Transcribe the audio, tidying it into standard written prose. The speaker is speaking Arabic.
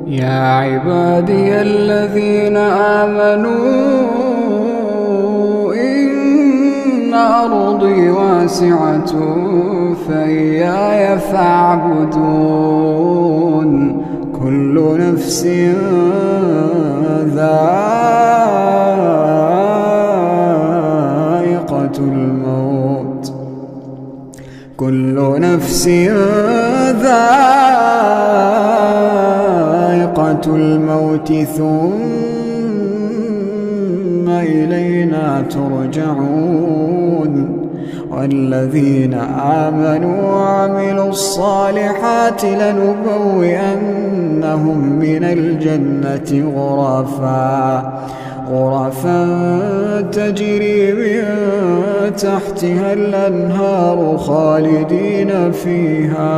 يا عبادي الذين آمنوا إن أرضي واسعة فإياي فاعبدون. كل نفس ذائقة الموت، كل نفس ذائقة الموت ثم إلينا ترجعون. والذين آمنوا وعملوا الصالحات لنبوئنهم من الجنة غرفا تجري من تحتها الأنهار خالدين فيها.